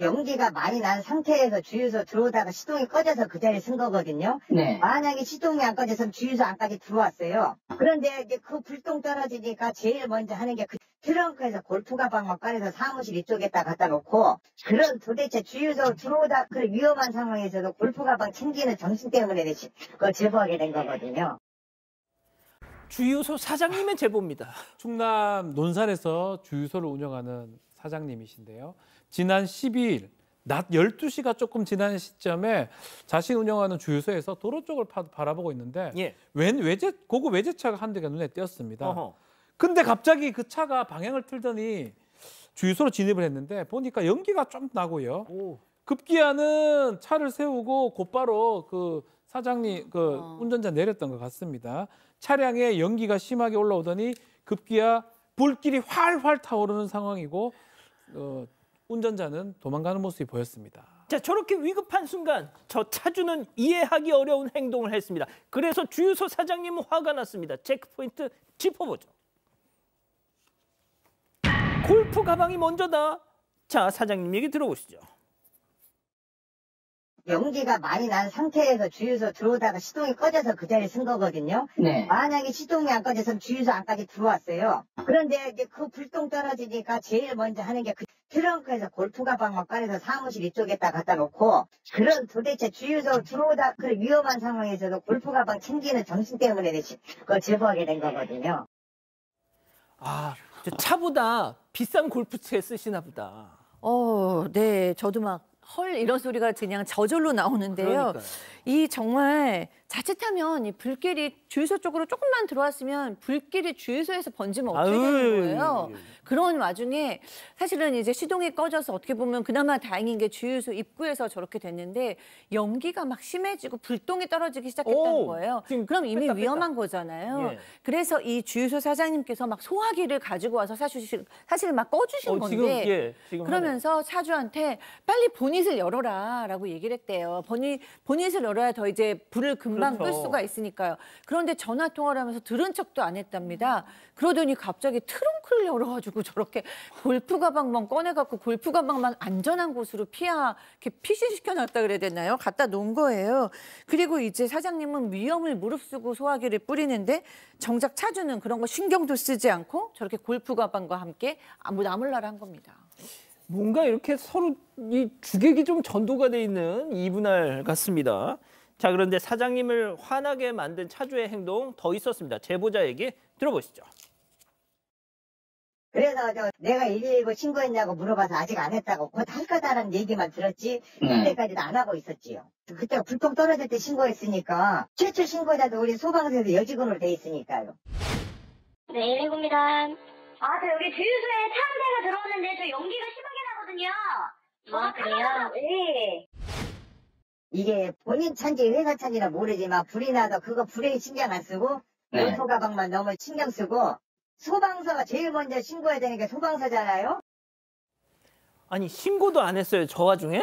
연기가 많이 난 상태에서 주유소 들어오다가 시동이 꺼져서 그 자리에 쓴 거거든요. 네. 만약에 시동이 안 꺼져서 주유소 안까지 들어왔어요. 그런데 이제 그 불똥 떨어지니까 제일 먼저 하는 게 그 트렁크에서 골프 가방만 꺼내서 사무실 이쪽에다 갖다 놓고, 그런 도대체 주유소 들어오다 그 위험한 상황에서도 골프 가방 챙기는 정신 때문에 그걸 제보하게 된 거거든요. 주유소 사장님의 제보입니다. 충남 논산에서 주유소를 운영하는 사장님이신데요. 지난 12일 낮 12시가 조금 지난 시점에 자신 운영하는 주유소에서 도로 쪽을 바라보고 있는데 예. 고급 외제차가 한 대가 눈에 띄었습니다. 어허. 근데 갑자기 그 차가 방향을 틀더니 주유소로 진입을 했는데 보니까 연기가 좀 나고요. 오. 급기야는 차를 세우고 곧바로 그 사장님, 운전자 내렸던 것 같습니다. 차량에 연기가 심하게 올라오더니 급기야 불길이 활활 타오르는 상황이고 운전자는 도망가는 모습이 보였습니다. 자, 저렇게 위급한 순간 저 차주는 이해하기 어려운 행동을 했습니다. 그래서 주유소 사장님은 화가 났습니다. 체크포인트 짚어보죠. 골프 가방이 먼저다. 자, 사장님 얘기 들어보시죠. 연기가 많이 난 상태에서 주유소 들어오다가 시동이 꺼져서 그 자리에 쓴 거거든요. 네. 만약에 시동이 안 꺼져서 주유소 안까지 들어왔어요. 그런데 이제 그 불똥 떨어지니까 제일 먼저 하는 게 그 트렁크에서 골프 가방만 꺼내서 사무실 이쪽에다 갖다 놓고, 그런 도대체 주유소 들어오다 그 위험한 상황에서도 골프 가방 챙기는 정신 때문에 그걸 제보하게 된 거거든요. 아, 저 차보다 비싼 골프채 쓰시나 보다. 네. 저도 막 헐 이런 소리가 그냥 저절로 나오는데요. 그러니까요. 이 정말 자칫하면 이 불길이 주유소 쪽으로 조금만 들어왔으면 불길이 주유소에서 번지면 어떻게 되는 거예요? 그런 와중에 사실은 이제 시동이 꺼져서 어떻게 보면 그나마 다행인 게 주유소 입구에서 저렇게 됐는데 연기가 막 심해지고 불똥이 떨어지기 시작했다는 거예요. 그럼 이미 위험한 거잖아요. 예. 그래서 이 주유소 사장님께서 막 소화기를 가지고 와서 사실 막 꺼주신 건데 지금 그러면서 차주한테 빨리 보닛을 열어라라고 얘기를 했대요. 보닛을 열어야 더 이제 불을 금방 끌 수가 있으니까요. 그런데 전화 통화를 하면서 들은 척도 안 했답니다. 그러더니 갑자기 트렁크를 열어가지고 저렇게 골프 가방만 꺼내갖고 골프 가방만 안전한 곳으로 이렇게 피신시켜놨다 그래야 되나요? 갖다 놓은 거예요. 그리고 이제 사장님은 위험을 무릅쓰고 소화기를 뿌리는데 정작 차주는 그런 거 신경도 쓰지 않고 저렇게 골프 가방과 함께 나몰라라 한 겁니다. 뭔가 이렇게 서로 이 주객이 좀 전도가 돼 있는 이분할 같습니다. 자, 그런데 사장님을 화나게 만든 차주의 행동 더 있었습니다. 제보자 얘기 들어보시죠. 그래서 내가 119 신고했냐고 물어봐서 아직 안 했다고 곧 할 거다라는 얘기만 들었지 그때까지도 안 하고 있었지요. 그때 불똥 떨어질 때 신고했으니까 최초 신고자도 우리 소방서에서 여직원으로 돼 있으니까요. 네, 119입니다. 저 여기 주유소에 차 한 대가 들어오는데 저 연기가 심하게 나거든요. 그래요? 네. 이게 본인 차인지 회사 차인지는 모르지만 불이 나서 그거 불에 신경 안 쓰고 골프 가방만 너무 신경 쓰고, 소방서가 제일 먼저 신고해야 되는 게 소방서잖아요. 아니, 신고도 안 했어요, 저 와중에?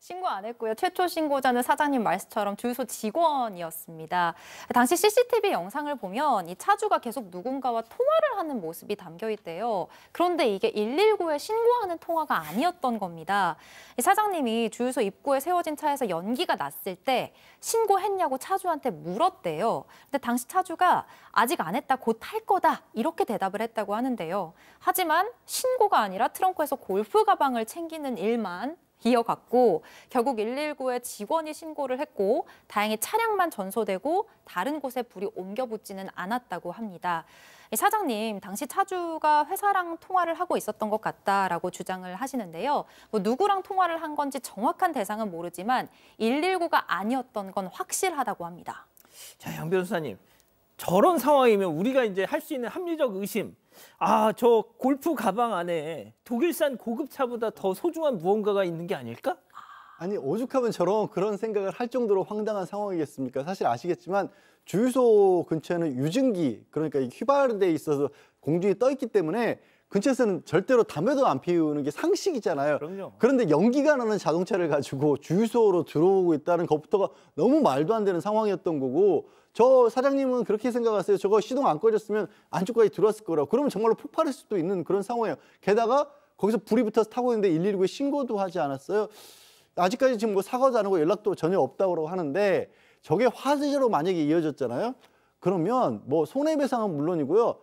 신고 안 했고요. 최초 신고자는 사장님 말씀처럼 주유소 직원이었습니다. 당시 CCTV 영상을 보면 이 차주가 계속 누군가와 통화를 하는 모습이 담겨 있대요. 그런데 이게 119에 신고하는 통화가 아니었던 겁니다. 이 사장님이 주유소 입구에 세워진 차에서 연기가 났을 때 신고했냐고 차주한테 물었대요. 근데 당시 차주가 아직 안 했다, 곧 할 거다 이렇게 대답을 했다고 하는데요. 하지만 신고가 아니라 트렁크에서 골프 가방을 챙기는 일만 이어갔고 결국 119에 직원이 신고를 했고 다행히 차량만 전소되고 다른 곳에 불이 옮겨 붙지는 않았다고 합니다. 사장님, 당시 차주가 회사랑 통화를 하고 있었던 것 같다라고 주장을 하시는데요. 누구랑 통화를 한 건지 정확한 대상은 모르지만 119가 아니었던 건 확실하다고 합니다. 자, 양 변호사님, 저런 상황이면 우리가 이제 할 수 있는 합리적 의심, 저 골프 가방 안에 독일산 고급차보다 더 소중한 무언가가 있는 게 아닐까? 아니, 오죽하면 그런 생각을 할 정도로 황당한 상황이겠습니까? 사실 아시겠지만 주유소 근처에는 유증기, 그러니까 휘발유대에 있어서 공중에 떠 있기 때문에 근처에서는 절대로 담배도 안 피우는 게 상식이잖아요. 그럼요. 그런데 연기가 나는 자동차를 가지고 주유소로 들어오고 있다는 것부터가 너무 말도 안 되는 상황이었던 거고, 저 사장님은 그렇게 생각하세요. 저거 시동 안 꺼졌으면 안쪽까지 들어왔을 거라고. 그러면 정말로 폭발할 수도 있는 그런 상황이에요. 게다가 거기서 불이 붙어서 타고 있는데 119에 신고도 하지 않았어요. 아직까지 지금 뭐 사과도 안 하고 연락도 전혀 없다고 하는데 저게 화재로 만약에 이어졌잖아요. 그러면 뭐 손해배상은 물론이고요.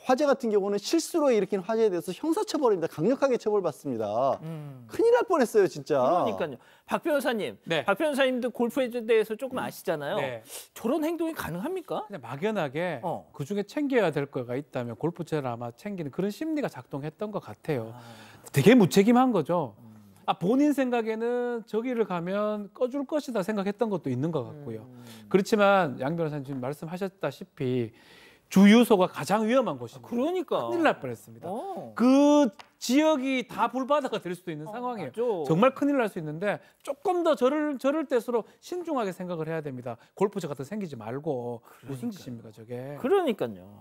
화재 같은 경우는 실수로 일으킨 화재에 대해서 형사처벌입니다. 강력하게 처벌받습니다. 큰일 날 뻔했어요, 진짜. 그러니까요. 박 변호사님, 네. 박 변호사님도 골프에 대해서 조금 아시잖아요. 네. 저런 행동이 가능합니까? 그냥 막연하게 어. 그중에 챙겨야 될 거가 있다면 골프채를 아마 챙기는 그런 심리가 작동했던 것 같아요. 되게 무책임한 거죠. 본인 생각에는 저기를 가면 꺼줄 것이다 생각했던 것도 있는 것 같고요. 그렇지만 양 변호사님 지금 말씀하셨다시피 주유소가 가장 위험한 곳입니다. 그러니까. 큰일 날 뻔했습니다. 어. 그 지역이 다 불바다가 될 수도 있는 상황이에요. 맞아. 정말 큰일 날 수 있는데 조금 더 저럴 때수록 신중하게 생각을 해야 됩니다. 골프채 같은 거 생기지 말고 무슨 짓입니까 저게. 그러니까요.